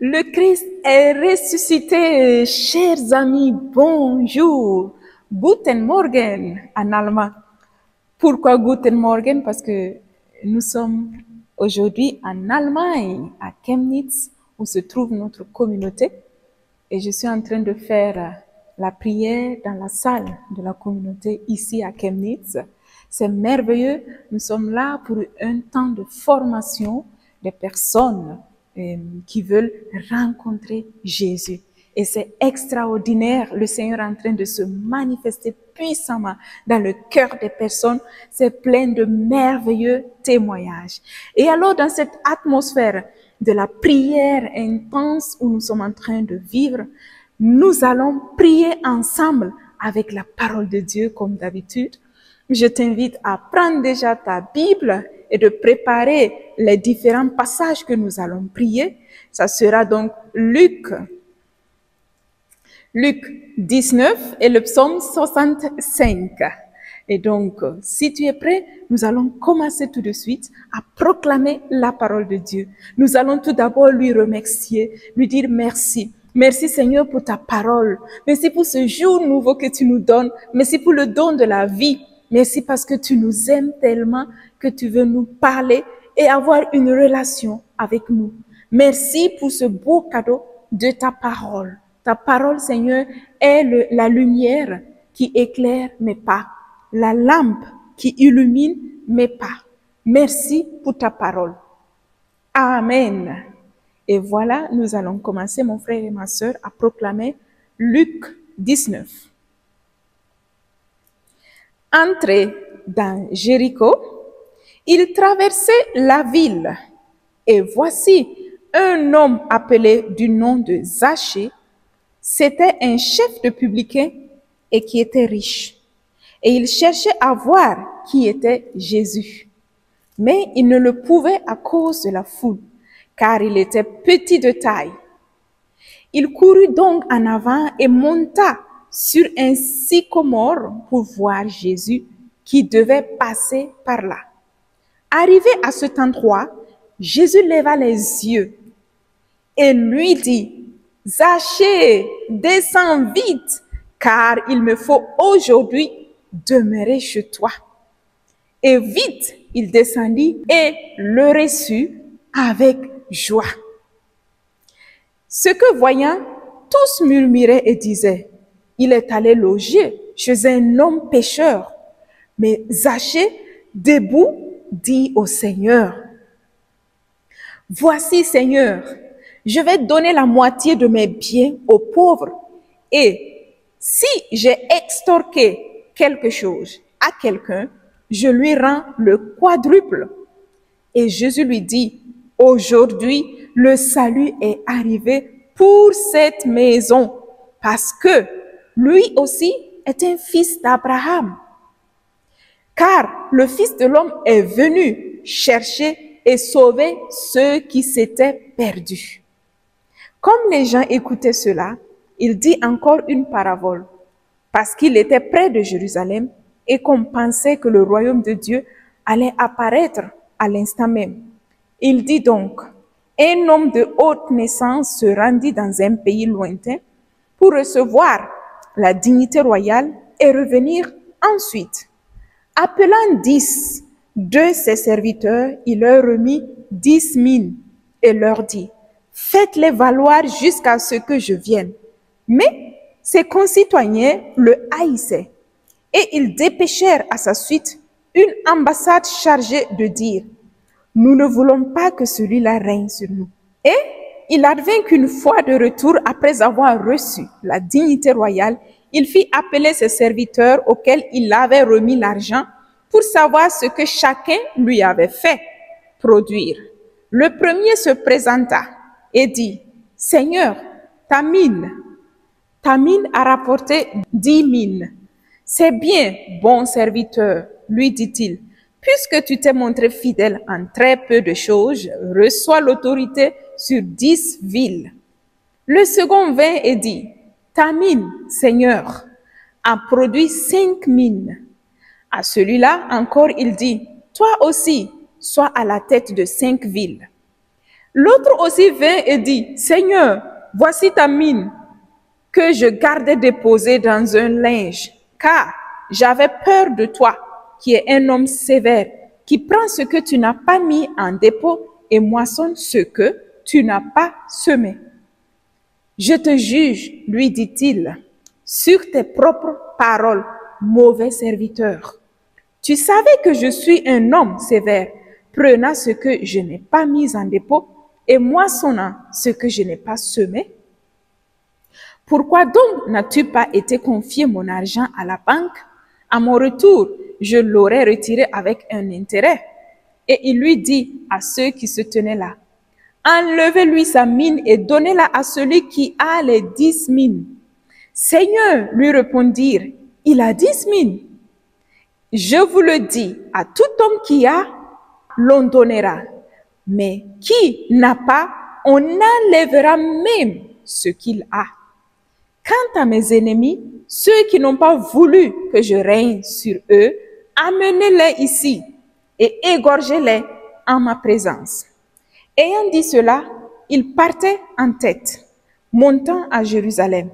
Le Christ est ressuscité, chers amis, bonjour. Guten Morgen en allemand. Pourquoi Guten Morgen? Parce que nous sommes aujourd'hui en Allemagne, à Chemnitz, où se trouve notre communauté. Et je suis en train de faire la prière dans la salle de la communauté ici à Chemnitz. C'est merveilleux. Nous sommes là pour un temps de formation des personnes qui veulent rencontrer Jésus. Et c'est extraordinaire, le Seigneur est en train de se manifester puissamment dans le cœur des personnes. C'est plein de merveilleux témoignages. Et alors, dans cette atmosphère de la prière intense où nous sommes en train de vivre, nous allons prier ensemble avec la parole de Dieu comme d'habitude. Je t'invite à prendre déjà ta Bible et de préparer les différents passages que nous allons prier. Ça sera donc Luc 19 et le psaume 65. Et donc, si tu es prêt, nous allons commencer tout de suite à proclamer la parole de Dieu. Nous allons tout d'abord lui remercier, lui dire merci. Merci Seigneur pour ta parole. Merci pour ce jour nouveau que tu nous donnes. Merci pour le don de la vie. Merci parce que tu nous aimes tellement que tu veux nous parler et avoir une relation avec nous. Merci pour ce beau cadeau de ta parole. Ta parole, Seigneur, est la lumière qui éclaire mes pas, la lampe qui illumine mes pas. Merci pour ta parole. Amen. Et voilà, nous allons commencer, mon frère et ma sœur, à proclamer Luc 19. Entré dans Jéricho, il traversait la ville. Et voici un homme appelé du nom de Zachée. C'était un chef de publicain et qui était riche. Et il cherchait à voir qui était Jésus. Mais il ne le pouvait à cause de la foule, car il était petit de taille. Il courut donc en avant et monta sur un sycomore pour voir Jésus qui devait passer par là. Arrivé à cet endroit, Jésus leva les yeux et lui dit: Zachée, descends vite, car il me faut aujourd'hui demeurer chez toi. Et vite, il descendit et le reçut avec joie. Ce que voyant, tous murmuraient et disaient: il est allé loger chez un homme pécheur. Mais Zachée, debout, dit au Seigneur: voici, Seigneur, je vais donner la moitié de mes biens aux pauvres. Et si j'ai extorqué quelque chose à quelqu'un, je lui rends le quadruple. Et Jésus lui dit: aujourd'hui, le salut est arrivé pour cette maison, parce que lui aussi est un fils d'Abraham. Car le Fils de l'homme est venu chercher et sauver ceux qui s'étaient perdus. Comme les gens écoutaient cela, il dit encore une parabole, parce qu'il était près de Jérusalem et qu'on pensait que le royaume de Dieu allait apparaître à l'instant même. Il dit donc: un homme de haute naissance se rendit dans un pays lointain pour recevoir la dignité royale et revenir ensuite. Appelant 10 de ses serviteurs, il leur remit 10 000 et leur dit: faites-les valoir jusqu'à ce que je vienne. Mais ses concitoyens le haïssaient et ils dépêchèrent à sa suite une ambassade chargée de dire: nous ne voulons pas que celui-là règne sur nous. Et il advint qu'une fois de retour, après avoir reçu la dignité royale, il fit appeler ses serviteurs auxquels il avait remis l'argent pour savoir ce que chacun lui avait fait produire. Le premier se présenta et dit: Seigneur, ta mine a rapporté 10 000. C'est bien, bon serviteur, lui dit-il. Puisque tu t'es montré fidèle en très peu de choses, reçois l'autorité sur 10 villes. Le second vint et dit: ta mine, Seigneur, a produit 5 mines. À celui-là encore il dit: toi aussi, sois à la tête de 5 villes. L'autre aussi vint et dit, Seigneur, voici ta mine que je gardais déposée dans un linge, car j'avais peur de toi, qui es un homme sévère, qui prend ce que tu n'as pas mis en dépôt et moissonne ce que tu n'as pas semé. Je te juge, lui dit-il, sur tes propres paroles, mauvais serviteur. Tu savais que je suis un homme sévère, prenant ce que je n'ai pas mis en dépôt et moissonnant ce que je n'ai pas semé. Pourquoi donc n'as-tu pas été confié mon argent à la banque? À mon retour, je l'aurais retiré avec un intérêt. Et il lui dit à ceux qui se tenaient là, enlevez-lui sa mine et donnez-la à celui qui a les 10 mines. Seigneur, lui répondirent, il a 10 mines. Je vous le dis, à tout homme qui a, l'on donnera. Mais qui n'a pas, on enlèvera même ce qu'il a. Quant à mes ennemis, ceux qui n'ont pas voulu que je règne sur eux, amenez-les ici et égorgez-les en ma présence. Ayant dit cela, il partait en tête, montant à Jérusalem.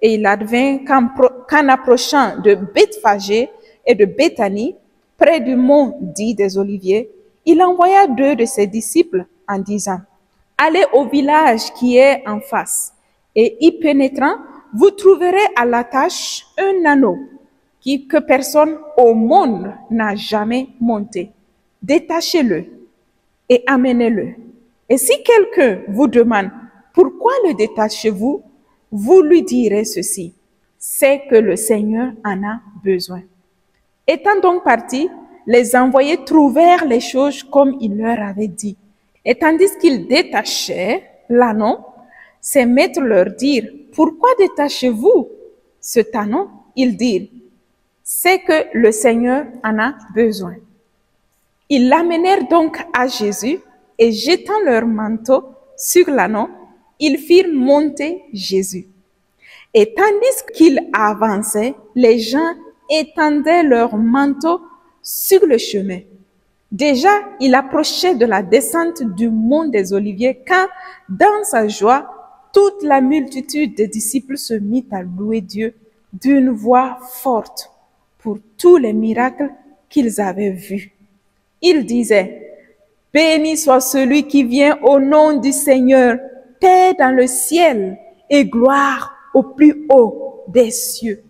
Et il advint qu'en approchant de Bethphagée et de Béthanie, près du mont dit des Oliviers, il envoya 2 de ses disciples en disant, allez au village qui est en face, et y pénétrant, vous trouverez à l'attache un anneau que personne au monde n'a jamais monté. Détachez-le et amenez-le. Et si quelqu'un vous demande pourquoi le détachez-vous, vous lui direz ceci, c'est que le Seigneur en a besoin. Étant donc partis, les envoyés trouvèrent les choses comme il leur avait dit. Et tandis qu'ils détachaient l'anneau, ses maîtres leur dirent, pourquoi détachez-vous cet anneau? Ils dirent, c'est que le Seigneur en a besoin. Ils l'amenèrent donc à Jésus et jetant leur manteau sur l'anneau, ils firent monter Jésus. Et tandis qu'ils avançaient, les gens étendaient leurs manteaux sur le chemin. Déjà, il approchait de la descente du mont des Oliviers quand, dans sa joie, toute la multitude des disciples se mit à louer Dieu d'une voix forte pour tous les miracles qu'ils avaient vus. Ils disaient, « Béni soit celui qui vient au nom du Seigneur, paix dans le ciel et gloire au plus haut des cieux. »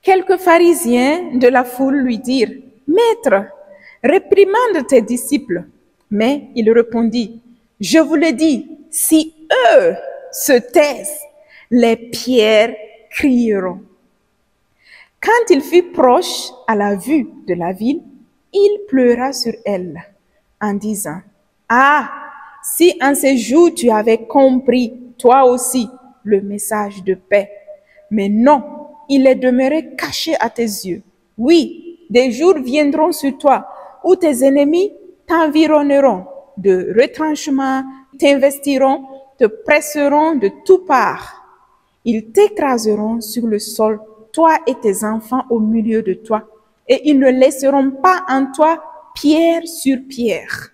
Quelques pharisiens de la foule lui dirent, « Maître, réprimande tes disciples. » Mais il répondit, « Je vous le dis, si eux se taisent, les pierres crieront. » Quand il fut proche à la vue de la ville, il pleura sur elle en disant, « Ah, si en ces jours tu avais compris, toi aussi, le message de paix. Mais non, il est demeuré caché à tes yeux. Oui, des jours viendront sur toi où tes ennemis t'environneront de retranchements, t'investiront, te presseront de toutes parts. Ils t'écraseront sur le sol, toi et tes enfants au milieu de toi, et ils ne laisseront pas en toi pierre sur pierre,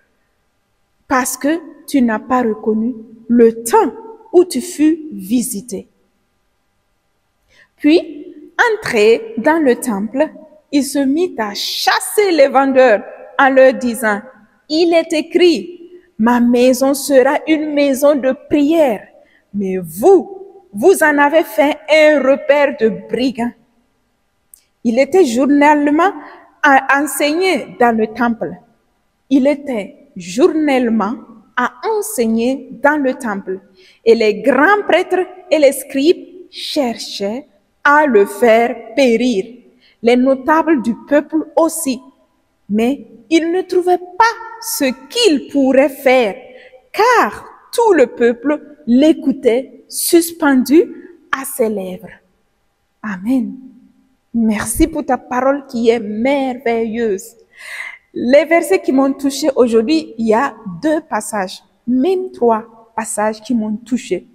parce que tu n'as pas reconnu le temps où tu fus visité. » Puis, entré dans le temple, il se mit à chasser les vendeurs en leur disant, « Il est écrit, ma maison sera une maison de prière, mais vous en avez fait un repère de brigands. » Il était journellement à enseigner dans le temple. Et les grands prêtres et les scribes cherchaient à le faire périr. Les notables du peuple aussi. Mais ils ne trouvaient pas ce qu'ils pourraient faire, car tout le peuple l'écoutait suspendu à ses lèvres. Amen. Merci pour ta parole qui est merveilleuse. Les versets qui m'ont touché aujourd'hui, il y a 2 passages, même 3 passages qui m'ont touché.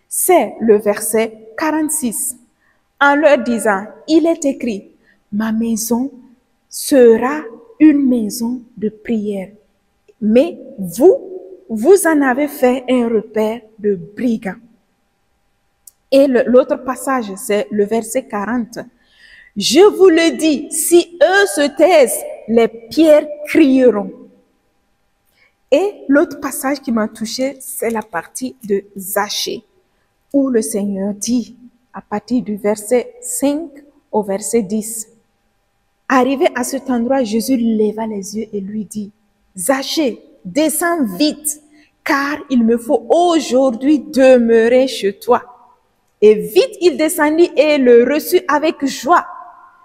C'est le verset 46. En leur disant, il est écrit, ma maison sera une maison de prière. Mais vous vous en avez fait un repère de brigands. Et l'autre passage, c'est le verset 40. Je vous le dis, si eux se taisent, les pierres crieront. Et l'autre passage qui m'a touché, c'est la partie de Zachée, où le Seigneur dit, à partir du verset 5 au verset 10, arrivé à cet endroit, Jésus leva les yeux et lui dit, Zachée, descends vite, car il me faut aujourd'hui demeurer chez toi. Et vite il descendit et le reçut avec joie.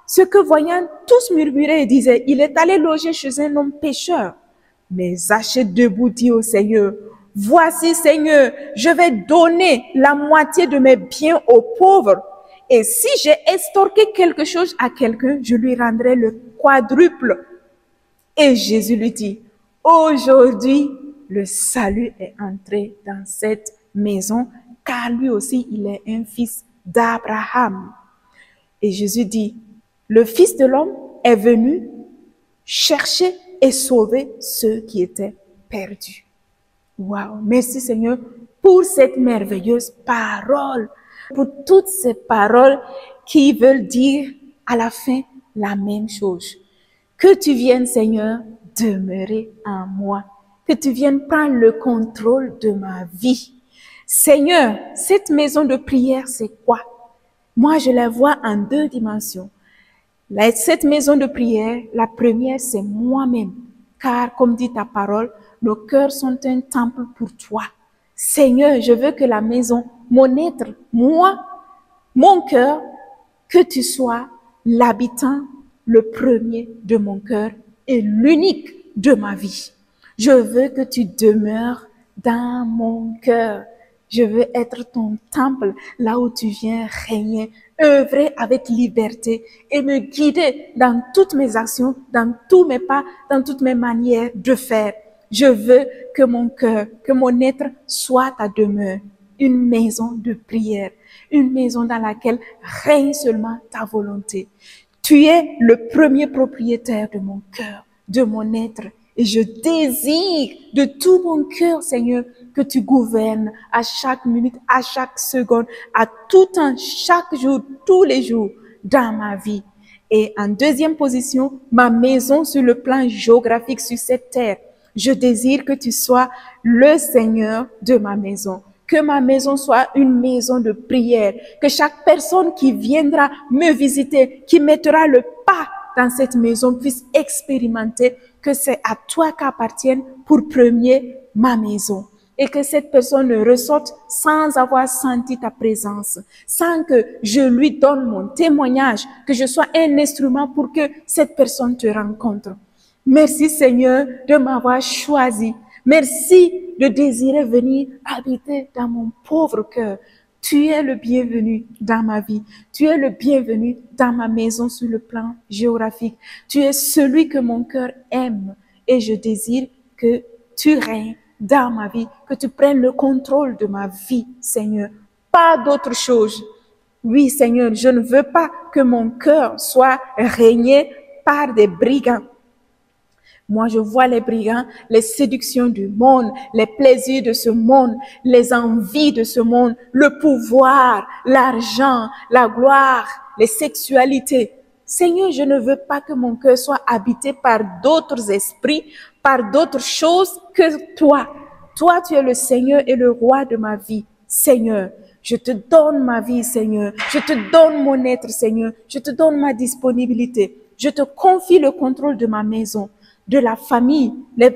Ce que voyant tous murmuraient et disaient, il est allé loger chez un homme pécheur. Mais Zachée debout dit au Seigneur, voici Seigneur, je vais donner la moitié de mes biens aux pauvres. Et si j'ai extorqué quelque chose à quelqu'un, je lui rendrai le quadruple. Et Jésus lui dit, aujourd'hui, le salut est entré dans cette maison, car lui aussi, il est un fils d'Abraham. Et Jésus dit, le Fils de l'homme est venu chercher et sauver ceux qui étaient perdus. Waouh! Merci Seigneur pour cette merveilleuse parole, pour toutes ces paroles qui veulent dire à la fin la même chose. Que tu viennes Seigneur demeurer en moi, que tu viennes prendre le contrôle de ma vie. Seigneur, cette maison de prière, c'est quoi? Moi, je la vois en deux dimensions. Cette maison de prière, la première, c'est moi-même. Car, comme dit ta parole, nos cœurs sont un temple pour toi. Seigneur, je veux que la maison, mon être, moi, mon cœur, que tu sois l'habitant, le premier de mon cœur et l'unique de ma vie. Je veux que tu demeures dans mon cœur. Je veux être ton temple, là où tu viens régner, œuvrer avec liberté et me guider dans toutes mes actions, dans tous mes pas, dans toutes mes manières de faire. Je veux que mon cœur, que mon être soit ta demeure, une maison de prière, une maison dans laquelle règne seulement ta volonté. Tu es le premier propriétaire de mon cœur, de mon être. Et je désire de tout mon cœur, Seigneur, que tu gouvernes à chaque minute, à chaque seconde, à tout temps, chaque jour, tous les jours dans ma vie. Et en deuxième position, ma maison sur le plan géographique sur cette terre. Je désire que tu sois le Seigneur de ma maison. Que ma maison soit une maison de prière. Que chaque personne qui viendra me visiter, qui mettra le pas dans cette maison puisse expérimenter que c'est à toi qu'appartienne pour premier ma maison. Et que cette personne ressorte sans avoir senti ta présence, sans que je lui donne mon témoignage, que je sois un instrument pour que cette personne te rencontre. Merci Seigneur de m'avoir choisi. Merci de désirer venir habiter dans mon pauvre cœur. Tu es le bienvenu dans ma vie. Tu es le bienvenu dans ma maison sur le plan géographique. Tu es celui que mon cœur aime et je désire que tu règnes dans ma vie, que tu prennes le contrôle de ma vie, Seigneur. Pas d'autre chose. Oui, Seigneur, je ne veux pas que mon cœur soit régné par des brigands. Moi, je vois les brigands, les séductions du monde, les plaisirs de ce monde, les envies de ce monde, le pouvoir, l'argent, la gloire, les sexualités. Seigneur, je ne veux pas que mon cœur soit habité par d'autres esprits, par d'autres choses que toi. Toi, tu es le Seigneur et le roi de ma vie. Seigneur, je te donne ma vie, Seigneur. Je te donne mon être, Seigneur. Je te donne ma disponibilité. Je te confie le contrôle de ma maison, de la famille,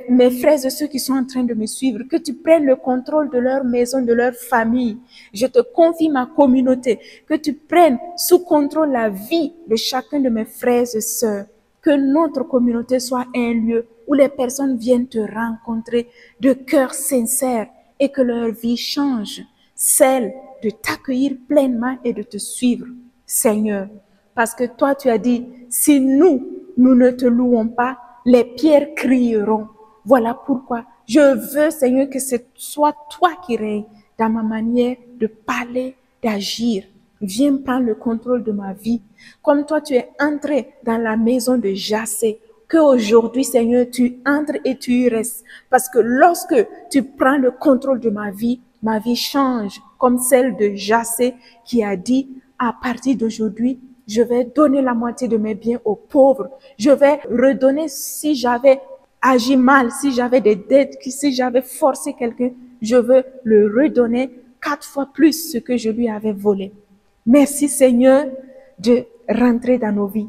mes frères et ceux qui sont en train de me suivre, que tu prennes le contrôle de leur maison, de leur famille. Je te confie ma communauté, que tu prennes sous contrôle la vie de chacun de mes frères et sœurs. Que notre communauté soit un lieu où les personnes viennent te rencontrer de cœur sincère et que leur vie change, celle de t'accueillir pleinement et de te suivre, Seigneur. Parce que toi, tu as dit, si nous ne te louons pas, les pierres crieront. Voilà pourquoi je veux, Seigneur, que ce soit toi qui règnes dans ma manière de parler, d'agir. Viens prendre le contrôle de ma vie. Comme toi, tu es entré dans la maison de Jacé, qu'aujourd'hui, Seigneur, tu entres et tu y restes. Parce que lorsque tu prends le contrôle de ma vie change, comme celle de Jassé qui a dit, à partir d'aujourd'hui, je vais donner la moitié de mes biens aux pauvres. Je vais redonner si j'avais agi mal, si j'avais des dettes, si j'avais forcé quelqu'un, je veux le redonner 4 fois plus ce que je lui avais volé. Merci Seigneur de rentrer dans nos vies.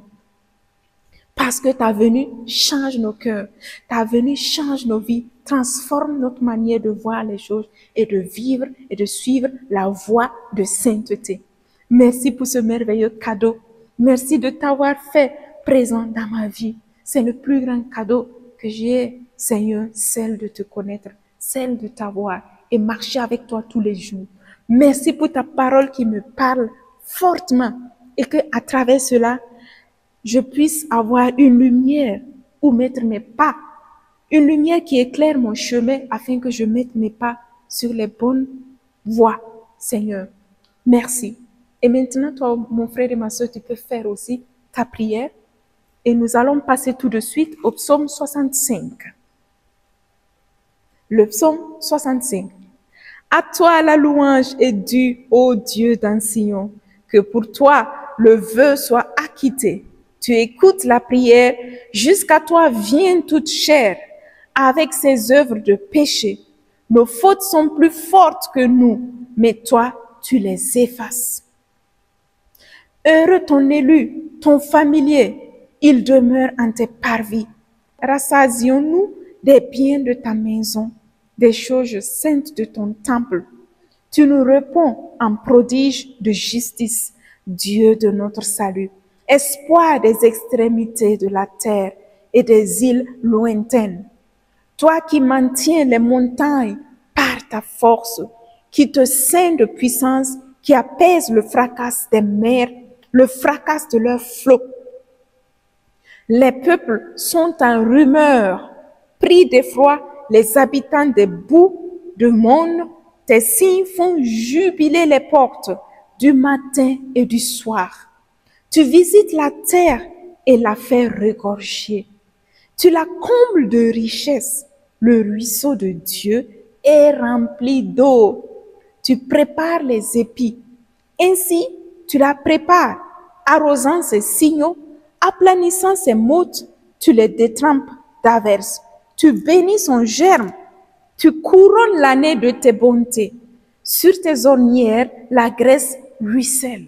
Parce que ta venue change nos cœurs, ta venue change nos vies, transforme notre manière de voir les choses et de vivre et de suivre la voie de sainteté. Merci pour ce merveilleux cadeau. Merci de t'avoir fait présent dans ma vie. C'est le plus grand cadeau que j'ai, Seigneur, celle de te connaître, celle de t'avoir et marcher avec toi tous les jours. Merci pour ta parole qui me parle fortement et que à travers cela, je puisse avoir une lumière où mettre mes pas, une lumière qui éclaire mon chemin afin que je mette mes pas sur les bonnes voies, Seigneur. Merci. Et maintenant, toi, mon frère et ma soeur, tu peux faire aussi ta prière et nous allons passer tout de suite au psaume 65. Le psaume 65. À toi la louange est due, ô Dieu d'un Sion, que pour toi le vœu soit acquitté. Tu écoutes la prière, jusqu'à toi vient toute chair, avec ses œuvres de péché. Nos fautes sont plus fortes que nous, mais toi, tu les effaces. Heureux ton élu, ton familier, il demeure en tes parvis. Rassasions-nous des biens de ta maison, des choses saintes de ton temple. Tu nous réponds en prodige de justice, Dieu de notre salut, espoir des extrémités de la terre et des îles lointaines. Toi qui maintiens les montagnes par ta force, qui te ceint de puissance, qui apaise le fracas des mers, le fracas de leurs flots. Les peuples sont en rumeur, pris d'effroi, les habitants des bouts du monde, tes signes font jubiler les portes du matin et du soir. Tu visites la terre et la fais regorger. Tu la combles de richesses. Le ruisseau de Dieu est rempli d'eau. Tu prépares les épis. Ainsi, tu la prépares, arrosant ses signaux, aplanissant ses mottes, tu les détrempes d'averses. Tu bénis son germe. Tu couronnes l'année de tes bontés. Sur tes ornières, la graisse ruisselle.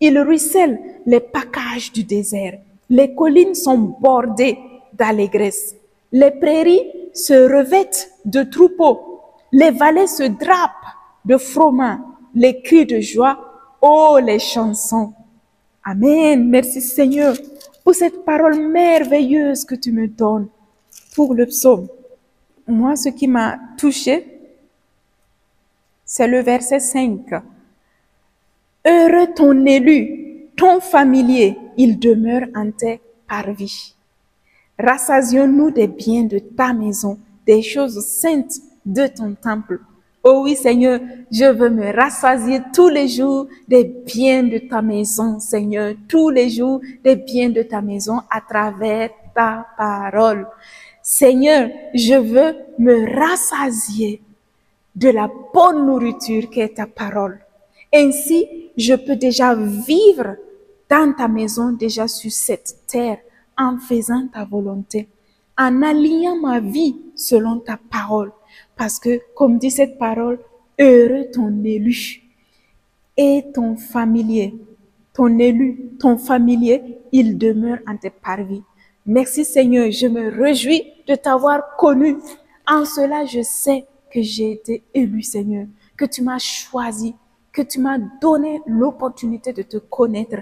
Il ruisselle les paccages du désert. Les collines sont bordées d'allégresse. Les prairies se revêtent de troupeaux. Les vallées se drapent de froment. Les cris de joie, oh les chansons. Amen. Merci Seigneur pour cette parole merveilleuse que tu me donnes pour le psaume. Moi, ce qui m'a touchée, c'est le verset 5. Heureux ton élu, ton familier, il demeure en tes parvis. Rassasions-nous des biens de ta maison, des choses saintes de ton temple. Oh oui, Seigneur, je veux me rassasier tous les jours des biens de ta maison, Seigneur, tous les jours des biens de ta maison à travers ta parole. Seigneur, je veux me rassasier de la bonne nourriture qu'est ta parole. Ainsi, je peux déjà vivre dans ta maison, déjà sur cette terre, en faisant ta volonté, en alignant ma vie selon ta parole. Parce que, comme dit cette parole, heureux ton élu et ton familier. Ton élu, ton familier, il demeure en tes parvis. Merci Seigneur, je me réjouis de t'avoir connu. En cela, je sais que j'ai été élu, Seigneur, que tu m'as choisi, que tu m'as donné l'opportunité de te connaître,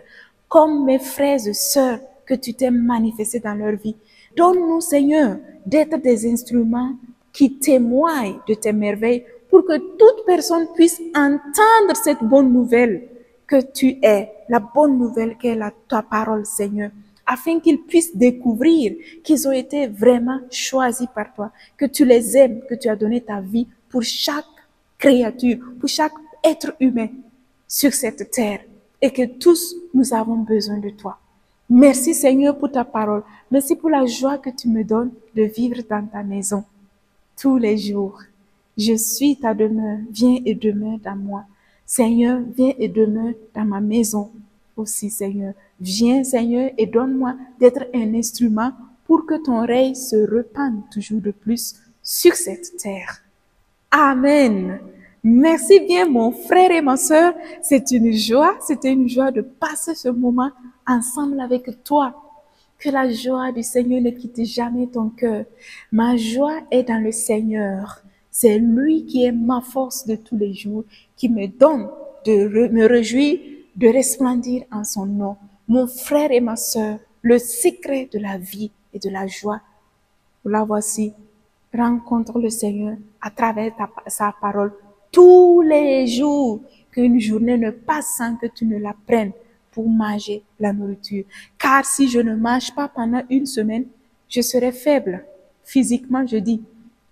comme mes frères et sœurs, que tu t'es manifesté dans leur vie. Donne-nous, Seigneur, d'être des instruments qui témoignent de tes merveilles pour que toute personne puisse entendre cette bonne nouvelle que tu es, la bonne nouvelle qu'est ta parole, Seigneur, afin qu'ils puissent découvrir qu'ils ont été vraiment choisis par toi, que tu les aimes, que tu as donné ta vie pour chaque créature, pour chaque être humain sur cette terre et que tous nous avons besoin de toi. Merci Seigneur pour ta parole. Merci pour la joie que tu me donnes de vivre dans ta maison tous les jours. Je suis ta demeure. Viens et demeure dans moi. Seigneur, viens et demeure dans ma maison aussi, Seigneur. Viens, Seigneur, et donne-moi d'être un instrument pour que ton règne se répande toujours de plus sur cette terre. Amen. Merci bien, mon frère et ma sœur. C'était une joie de passer ce moment ensemble avec toi. Que la joie du Seigneur ne quitte jamais ton cœur. Ma joie est dans le Seigneur. C'est lui qui est ma force de tous les jours, qui me donne de me réjouir, de resplendir en son nom. Mon frère et ma sœur, le secret de la vie et de la joie, la voici. Rencontre le Seigneur à travers sa parole tous les jours. Qu'une journée ne passe sans que tu ne la prennes pour manger la nourriture. Car si je ne mange pas pendant une semaine, je serai faible. Physiquement, je dis.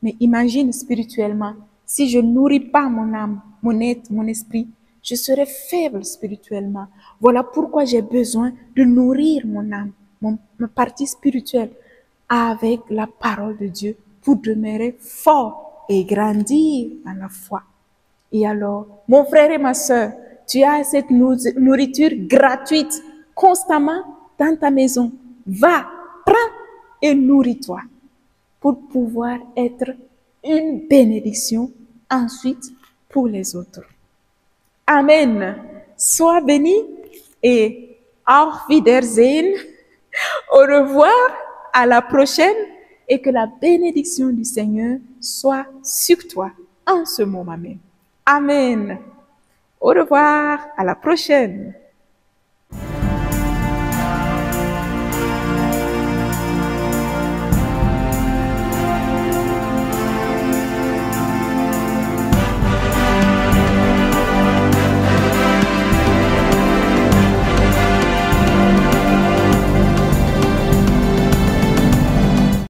Mais imagine spirituellement. Si je nourris pas mon âme, mon être, mon esprit, je serai faible spirituellement. Voilà pourquoi j'ai besoin de nourrir mon âme, ma partie spirituelle, avec la parole de Dieu pour demeurer fort et grandir dans la foi. Et alors, mon frère et ma sœur, tu as cette nourriture gratuite constamment dans ta maison. Va, prends et nourris-toi pour pouvoir être une bénédiction ensuite pour les autres. Amen. Sois béni et auf Wiedersehen. Au revoir, à la prochaine et que la bénédiction du Seigneur soit sur toi en ce moment même. Amen. Au revoir, à la prochaine.